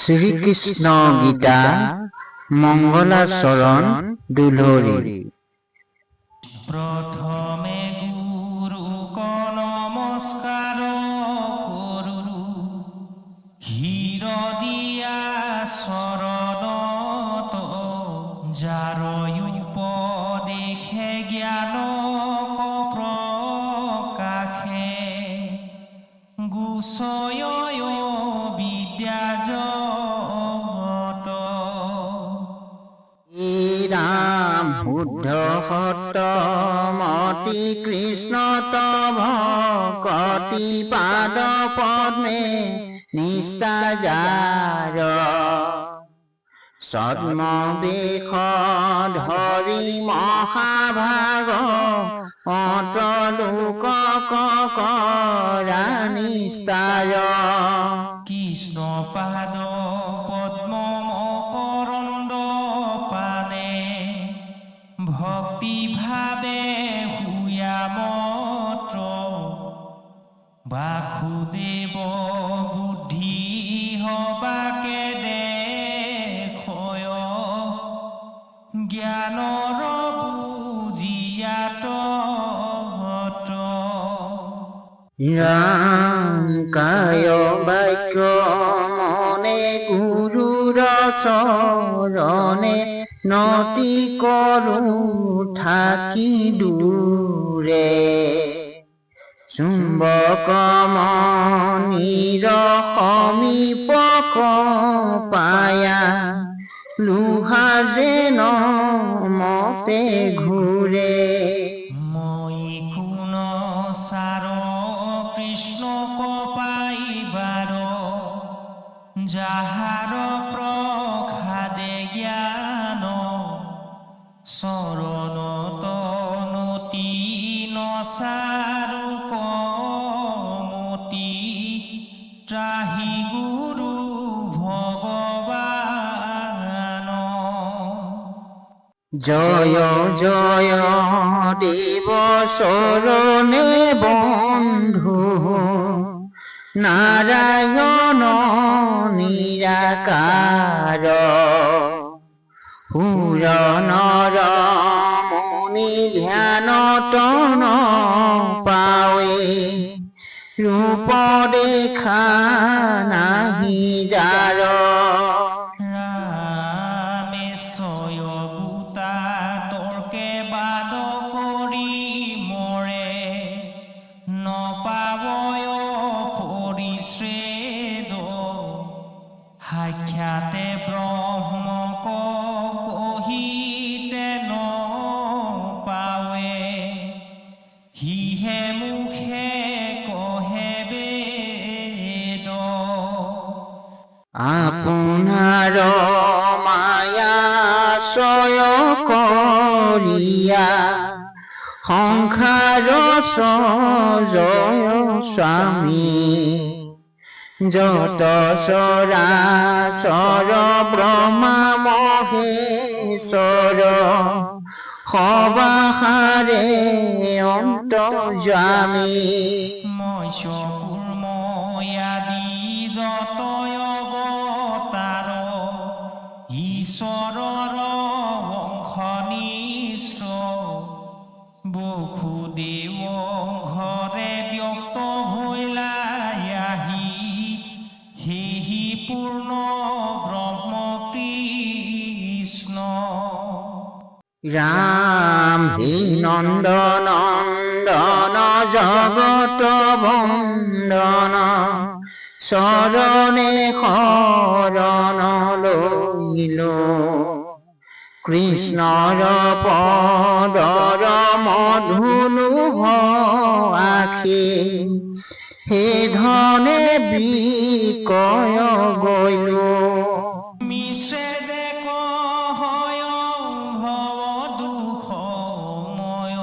শ্ৰীকৃষ্ণ গীতা মঙ্গলাচৰণ দুলহৰী। প্ৰথমে গুৰুক নমস্কাৰ কৰু, হিৰদিয়া শৰণত যাৰ উপদেশে জ্ঞান প্ৰকাশে, গুচয় বিদ্যা জগত। ৰাম শুদ্ধ সত্যমতি কৃষ্ণ তভ কতি পাদ পদ্মে নিষ্ঠা যাৰ, ছদ্মবেশ ধৰি মহাভাগ অতলোক কৰা নিস্তাৰ। কৃষ্ণ পাদ পদ্ম মকৰন্দ পানে, ভক্তি ভাবে হুয়া মত্ৰ, বাসুদেৱ বুদ্ধি হবাকে দেখয়, জ্ঞানৰ বুজিয়াত। কায় বাক্য মনে গুৰুৰ চৰণে, নতি কৰো থাকি দূৰে, চুম্বক মণিৰ সমীপ পায়া, লোহা যেন মতে ঘূৰে। মই কোন সাৰ কৃষ্ণ পাইবাৰ, যাহাৰ প্ৰসাদে জ্ঞান, চৰণত নতি নচাৰু কমতি, ত্ৰাহি গুৰু ভগৱান। জয় জয় দেৱ চৰণে বন্ধু, নাৰায়ণ নিৰাকাৰ, সুৰ নৰ মুনি ধ্যানত পাৱে, ৰূপ দেখা নাহি যাৰ। ৰামেশ্বয় গোটা তৰ্কে বাদ কৰি মৰে, নপাবয় পৰিচ্ছেদ, সাক্ষাতে ব্ৰহ্মক কহিতে নপাৱে, সিহে মুখে কহে বেদ। আপোনাৰ মায়াশ্ৰয় কৰিয়া, সংসাৰ জয় স্বামী, যত চৰাচৰ ব্ৰহ্মা মহেশ্বৰ, সবাসাৰে অন্তৰ্যামী। মৎস্য কুৰ্ময়াদি যতয় অৱতাৰ, ঈশ্বৰৰ বংশনিষ্ঠ, বসুদেৱ ঘৰে ব্যক্ত হৈলাই আহি, সেহি পূৰ্ণ ব্ৰহ্ম কৃষ্ণ। ৰাম হি নন্দনন্দন জগত বন্দন, চৰণে শৰণ লৈলো, কৃষ্ণৰ পদৰ মধুলোভ আখি, সেই ধনে বিকয় গলো। মিছে যে কহয় ভৱ দুখময়,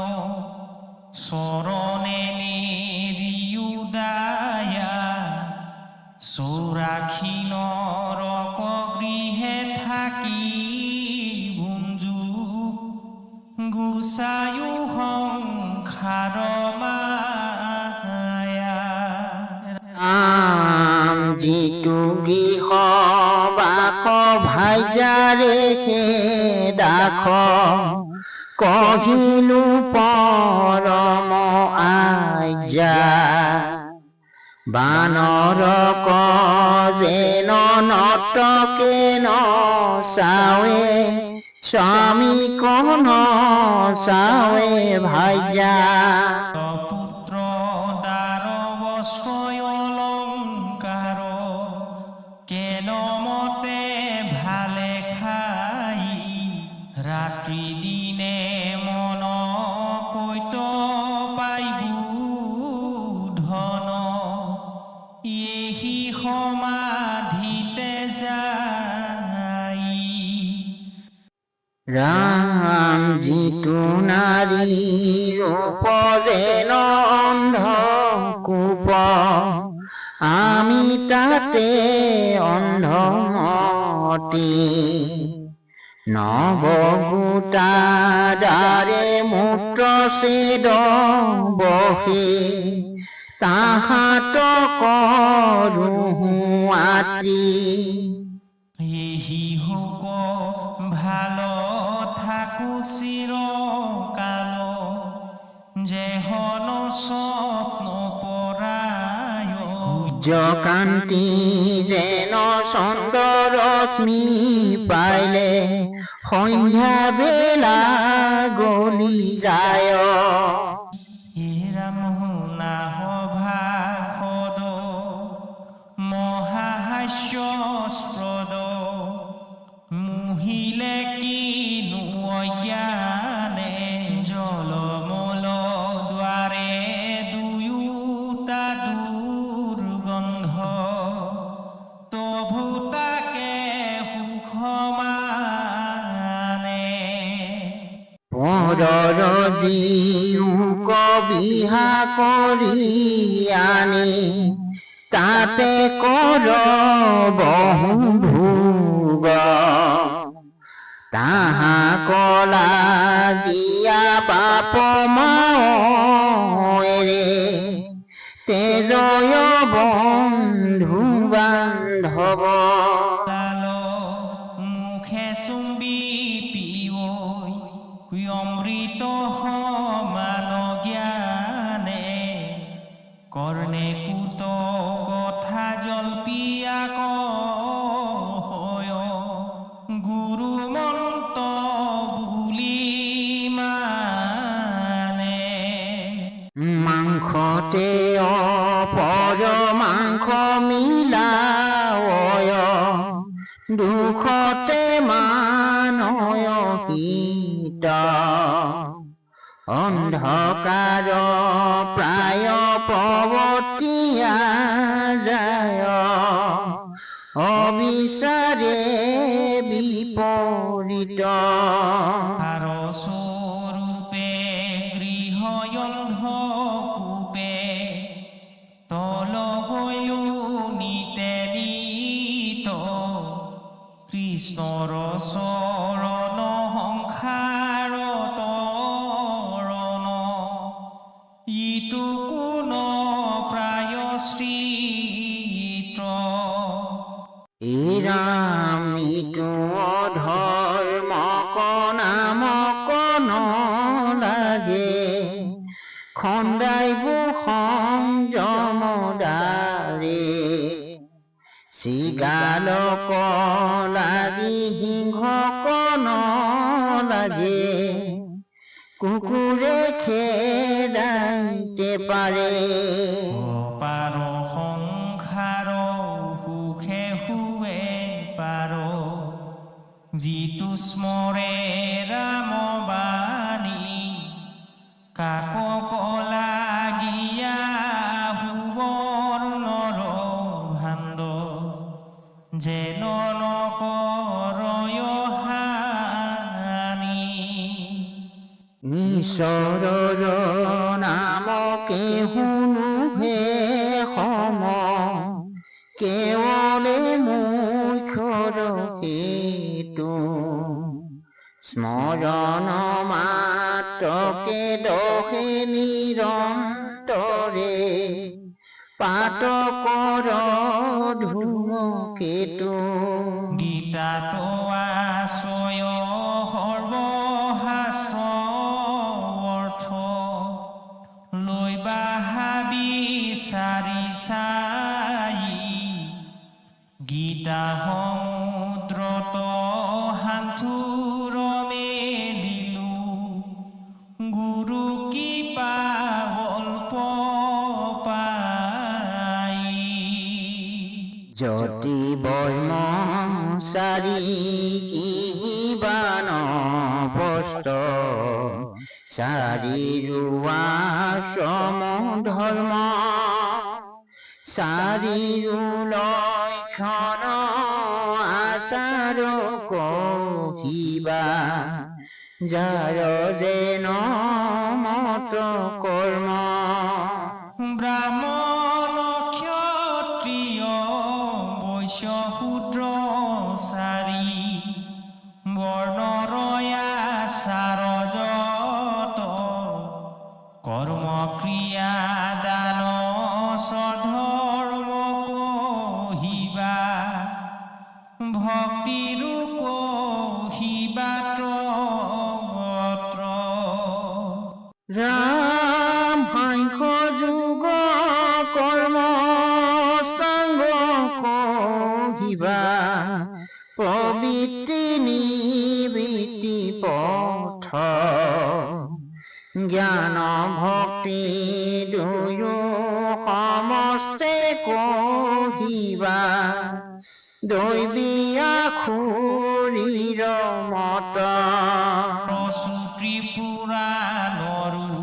চৰণে নেৰিউদায়া, চৌৰাশী নৰক গৃহে থাকি ভুঞ্জু, গুচায়ো সংসাৰ মায়া। যিটো গৃহ আখ ভাইজাৰে হে ডাখ কহিনু পৰম আজ্ঞা বানৰ যেন নটকে ন চাৱে স্বামী কন চাৱে ভাইজা পুত্র দ্বার বস্ত্রয় অলঙ্কার কেন মতে ভালে খাই রাত্রি দিনে মন কৈত পাইবু ধন এহি সমাধিতে যাই রাম জিতু নারী রূপ যেন অন্ধ কূপ আমি তাতে অন্ধমতি নবগোটাদারে মূত্ৰ ছেদ বহে তাহাত কৰোঁ আতি এহি হোক ভাল থাকু চিৰকাল যেহন স্বপ্ন পৰায় কান্তি যেন চন্দ্ৰ ৰশ্মি পাইলে সন্ধ্যা বেলা গলি যায় এরাম শুনা সভাসদ মহাহাস্যস্পদ মুহিলে কিনো অজ্ঞানে জলমল দ্বারে দুয়োটা দুর্গন্ধ তবু তাকে সুখ মানে পৰৰ জীউক বিহা কৰি আনি তাতে কৰ বহু ভোগ তাহা কলা গিয়া বাপ মাৰে তেজয় বন্ধু বান্ধৱ লাল মুখে চুম্বি পিয়ৈ অমৃত সমান জ্ঞানে কৰ্ণে কুত কথা জল্পিয়া কয় গুৰু মন্ত বুলি মানে মাংসতে অপৰ মাংস মিলায় দুখতে মানয় হিত অন্ধকাৰ প্ৰায় পৱতিয়া যায় অবিচাৰে বিপৰীত ভাৰ স্বৰূপে গৃহয়ন্ধ কূপে তল গৈলো নিতে নিত কৃষ্ণৰ চৰণ সংসাৰ তৰণ ইটো কোন প্ৰায়শ্চিত্ৰ ইৰামিটো অধৰ্মক নামক নলাগে খন্দাইবো সংযমদাৰে চিগালক লাগি সিংহক নলাগে কুকুৰে খেদাইতে পাৰে পাৰ সংসাৰ সুখে শুৱে পাৰ যিটো স্মৰে ৰাম বাণী কাকক লাগিয়া সুবৰ্ণৰ ভাণ্ড যেন নকৰয় হানি ঈশ্বৰৰ নামকে শুনো হে সম কেৱলে মুখ্যৰ হেতু স্মৰণ মাত্ৰকে দহে নিৰন্তৰে পাতকৰ ধুম কেতু গীতাতো আশ্ৰয় সৰ্বশাস্ত্ৰ অৰ্থ লৈবা বিচাৰি চাই গীতা সমুদ্ৰত সাঁথুৰ মেলিলো গুৰু কৃপা অল্প পাই জ্যোতি ব্ৰহ্মচাৰী কিবান বস্ত্ৰ চাৰিৰোৱা শ্ৰম ধৰ্ম চাৰিৰো লক্ষণ আচাৰ কহিবা যাৰ যেন মত কৰ্ম ব্ৰাহ্মণ ক্ষত্ৰিয় বৈশ্য শূদ্ৰ চাৰি বৰ্ণৰয়া চাৰজত কৰ্ম ক্ৰিয়া দান স্বধৰ্ম কহিবা ভক্তিৰো কহিবা ত্ৰ ৰাম হাংস যোগ কৰ্ম সাংগ কহিবা প্ৰবৃত্তি নিবৃত্তি পথ জ্ঞান ভক্তি দুয়ো সমস্তে কহিবা দৈবীয়া খুৰীৰ মত ত্ৰিপুৰাণৰো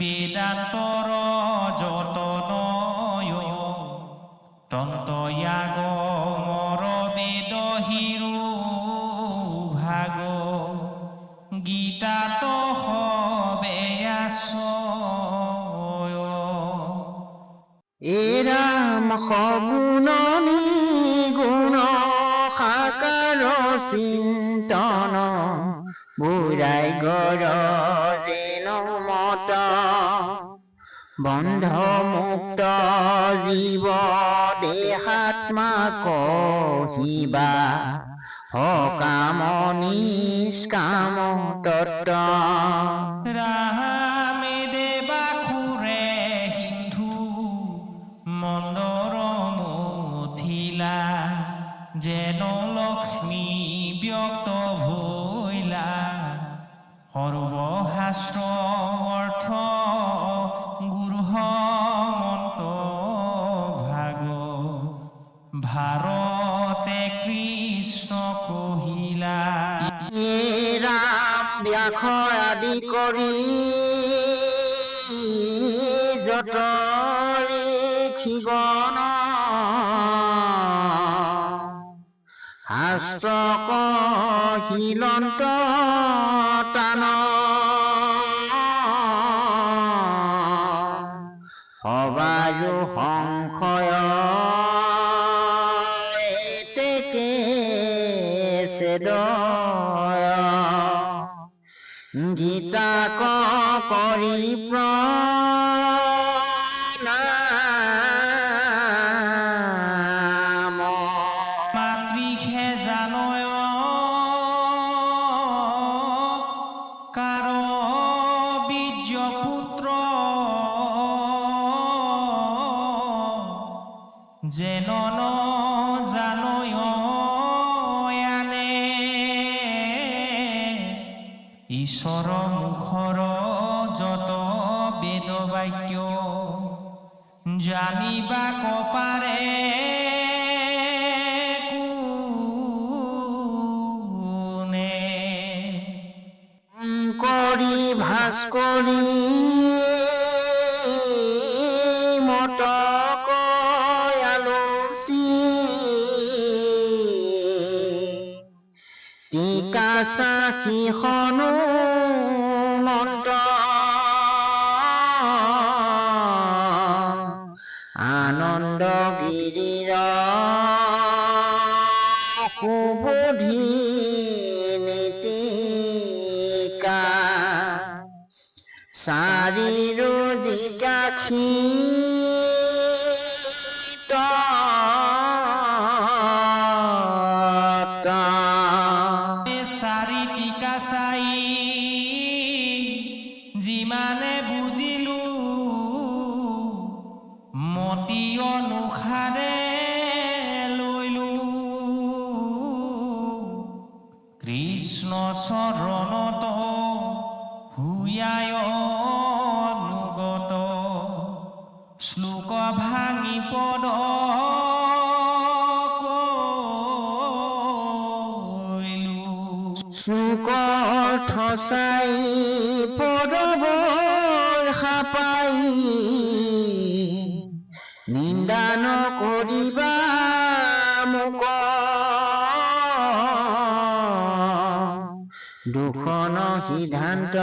বেদান্তৰ যতনয় তন্তয়াগ মৰ বেদ হিৰো ভাগ গীতাত হবে আশ্ৰয় এৰাম সগুণ নিগুণ সাকাৰ চিন্তন বুঢ়াই গৰ যেন মত বন্ধ মুক্ত জীৱ দেহাত্মা কহিবা সকাম নিষ্কাম তত্ত্ব ৰামে দেবা খুৰে সিন্ধু মন্দৰ মথিলা যেন লক্ষ্মী ব্যক্ত ভৈলা সৰ্বশাস্ত্ৰ অৰ্থ গুৰু মন্ত ভাগ ভাৰতে কৃষ্ণ কহিলা ৰাম ব্যাসৰ আদি কৰি যত ঋষিগণ শাস্ত্ৰ কহিলন্ত টান সবায়ু সংশয় এতেকে ছেদয় গীতা কৰি প্ৰণাম মাতৃষে জানয় কাৰ বীৰ্য পুত্ৰ যেন জানয় আনে ঈশ্বৰ মুখৰ যত বেদ বাক্য জানিবা কপাৰে কোনে কৰি ভাস্কৰী মত আলোচি টিকা চাকি হনুমন্ত আনন্দ গিৰিৰ সুবোধি নীতিকা চাৰিৰো জিগাখীত সত্য চাৰি টিকা চাই যিমানে বুজিলো মতি অনুসাৰে লৈলো কৃষ্ণ চৰণত হুয়ায় অনুগত শ্লোক ভাঙি পদ শ্লোকৰ ঠচাই পদবৰ সাপাই নিন্দা নকৰিবা মোক দুখন সিদ্ধান্ত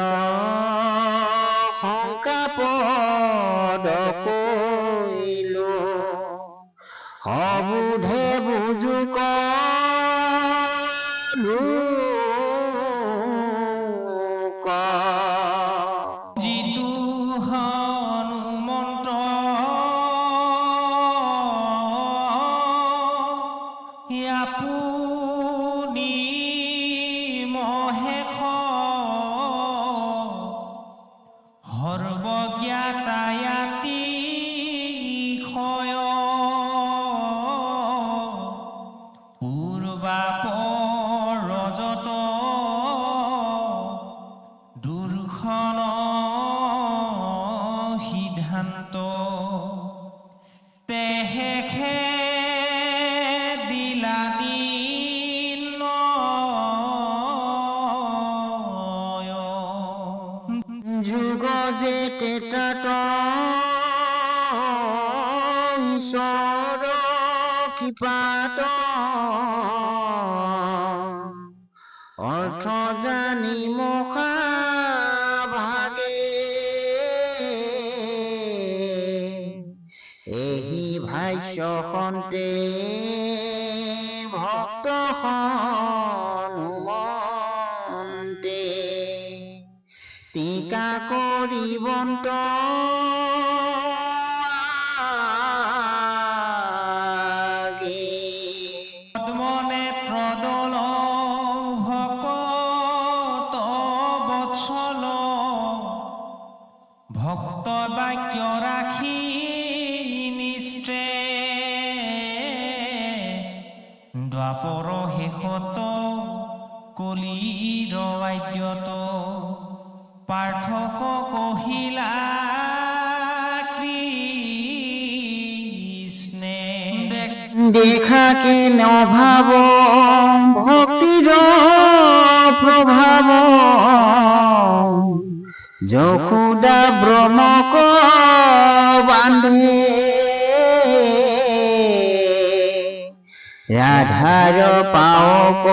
শংকা পদ কৈলো সবোধে বুজো যিটো হনুমন্ত আপুনি মহেশ সৰ্বজ্ঞাতায়াতি ক্ষয় পূৰ্বাপৰজত দুৰ্ঘন সিদ্ধান্ত তেহে দিলানি যুগ যে তেতাত ঈশ্বৰ কৃপাত অৰ্থ জানি মখা ভাগে এহি ভাষ্য সন্তে ভক্ত হনুমন্তে টিকা কৰিবন্ত পদ্মনেত্ৰদল ভকত বৎসল ভক্ত বাক্য ৰাখি নিষ্ঠে দ্বাপৰ শেষত কলিৰ আদ্যত পাৰ্থক কহিলা কৃষ্ণে দেখাকে নভাব ভক্তিৰ প্ৰভাব যশোদা ব্ৰণক বান্ধে ৰাধাৰ পাওক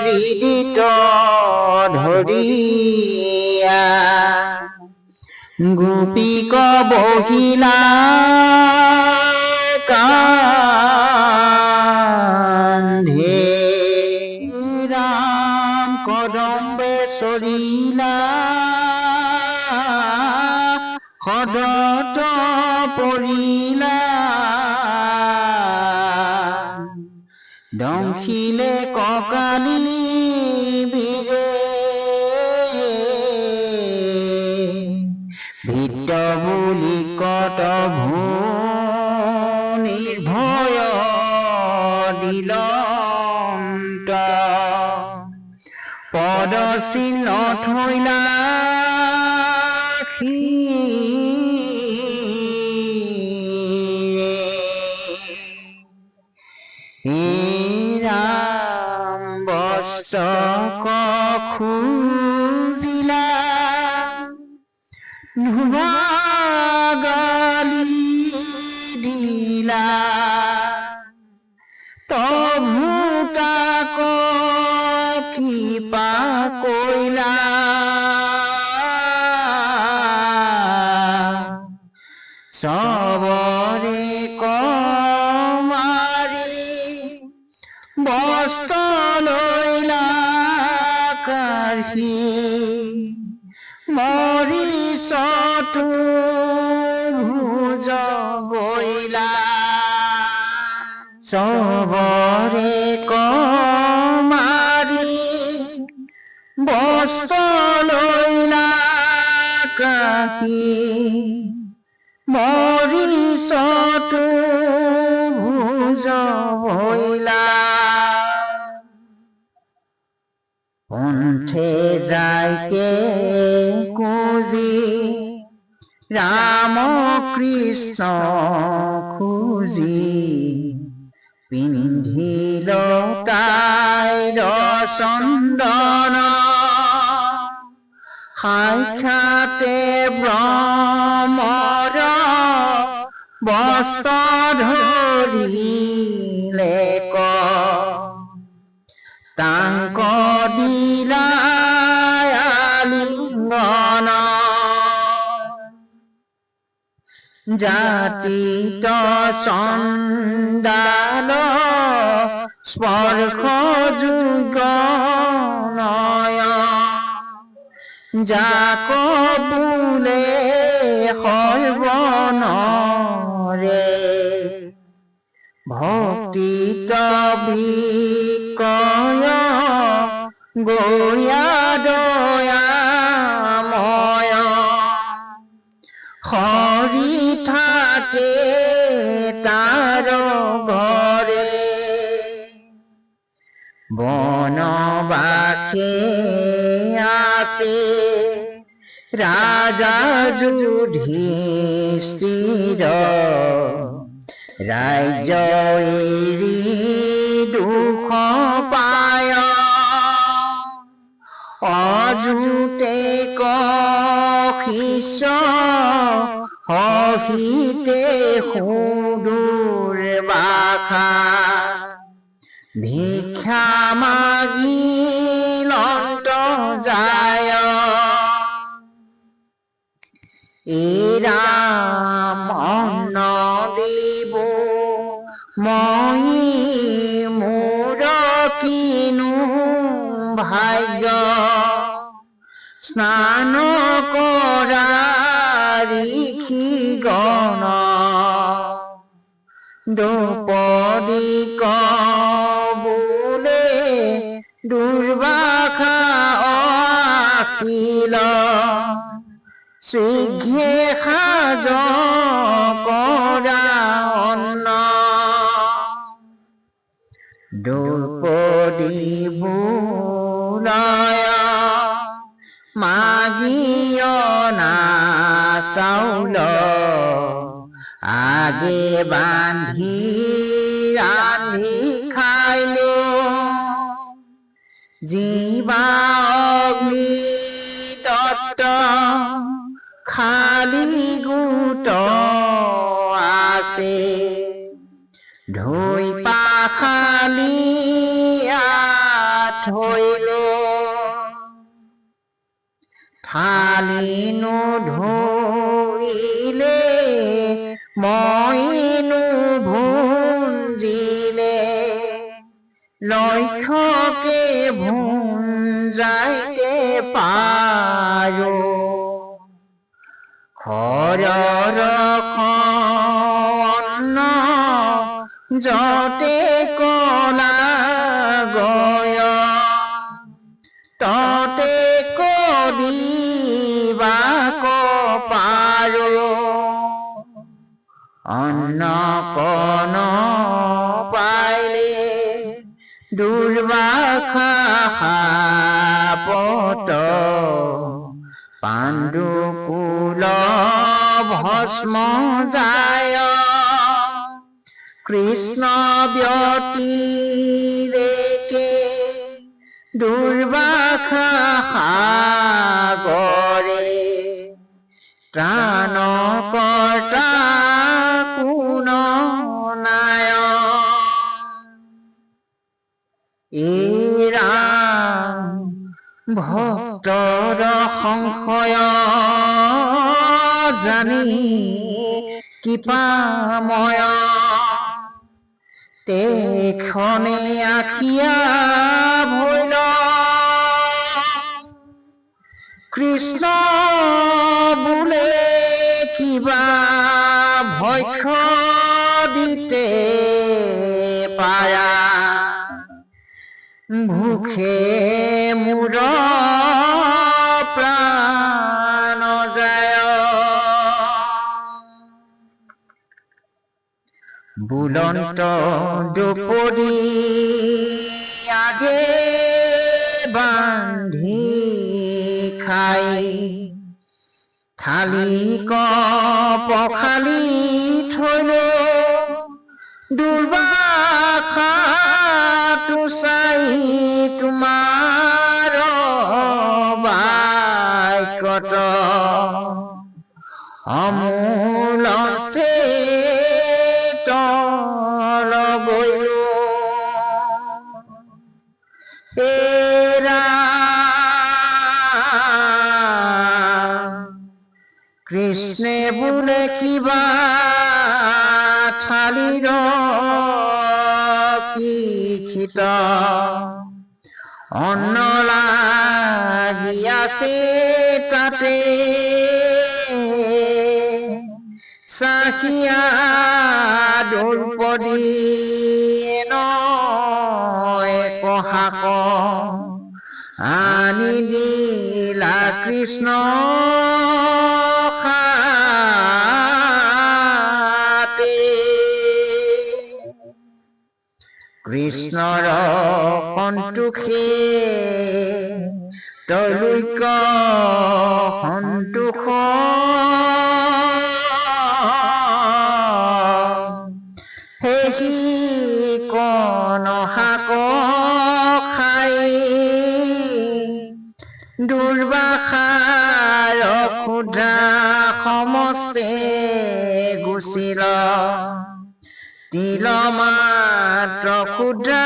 হৃদিত ধৰিয়া গোপীক বহিলা কান্ধে ৰাম কদম্বে চৰিলা সদত পৰিলা দংখিলে ককালি বীৰে ভিত বুলি কত নিৰ্ভয় দিলন্ত পদ চিহ্ন থৈলা ৰাম বস্তক খুজিলা গালি দিলা তবু তাক কৃপা কৰিলা সবৰে কমাৰি বস্ত্ৰ লৈলা কাঢ়ি মৰিচতো ভুজ গইলা সবৰে ৰাখি মৰিছতো ভোজ ভৈলা পন্থে যাইকে খুজি ৰাম কৃষ্ণ খুজি পিন্ধিল তাই চন্দন সাক্ষাতে ব্ৰহ্মৰ বস্ত্ৰ ধৰিলে তাংক দিলা আলিংগন জাতিত চণ্ডাল স্পৰ্শযোগ্য যাক বোলে সৰ্বনৰে ভক্তিত বিকয় গয়া দয়াময় হৰি থাকে তাৰ ঘৰে বনবাসে আছে ৰাজা যুধিষ্ঠিৰ ৰাজ্য এৰি দুখ পায় অযুতে শিষ্য সহিতে সুদূৰ বাসা ভিক্ষা মাগি লন্ত যায় ৰাম অন্ন দিব মই মোৰ কিনো ভাগ্য স্নান কৰা ঋষি গণ দ্ৰৌপদীক বোলে দুৰ্বাসা অখিল শীঘ্ৰে সাজ কৰা অন্ন দ্ৰৌপদী বোলয় মাগিয় না চাউল আগে বান্ধি ৰান্ধি খাইলো জীৱা অগ্নি তত্ত্ব খালি গোট আছে ধুই পাখালি থৈলো থালি নুধুইলে মইনো ভুঞ্জিলে লক্ষ্যকে ভুঞ্জাইতে পাৰো ঘৰৰ অন্ন যতে কলা গয় ততে কদিবা পাৰো অন্ন কণ পাইলে দুৰ্বাসা শাপত পাণ্ডুকুল ভস্ম যায় কৃষ্ণ ব্যতিৰেকে দুৰ্বাসা সাগৰে ত্ৰাণকৰ্তা কোন নাই ৰাম ভক্তৰ সংশয় জানি কৃপাময় তেখনে আখিয়া ভৈল কৃষ্ণ বোলে কিবা ভক্ষ দিতে পাৰা ভুখে মোৰ প্ৰাণ যায় বুলন্ত দুপৰি আগে বান্ধি খাই থালি পখালি থলো দুৰ্বাসাটো চাই তোমাৰ বাক্যত অমূল চেতন গলো এৰা কৃষ্ণে বোলে কিবা থালিৰ কিখিত অন্ন লাগি আছে তাতে চাকিয়া দৌপদী কহাক আনি দিলা কৃষ্ণ কৃষ্ণৰ সন্তোষে তৈলৈক সন্তোষ সেই কনহাক খাই দুৰ্বাসাৰ ক্ষুধা সমস্তে গুচিল তিল মাত্ৰ ক্ষুধা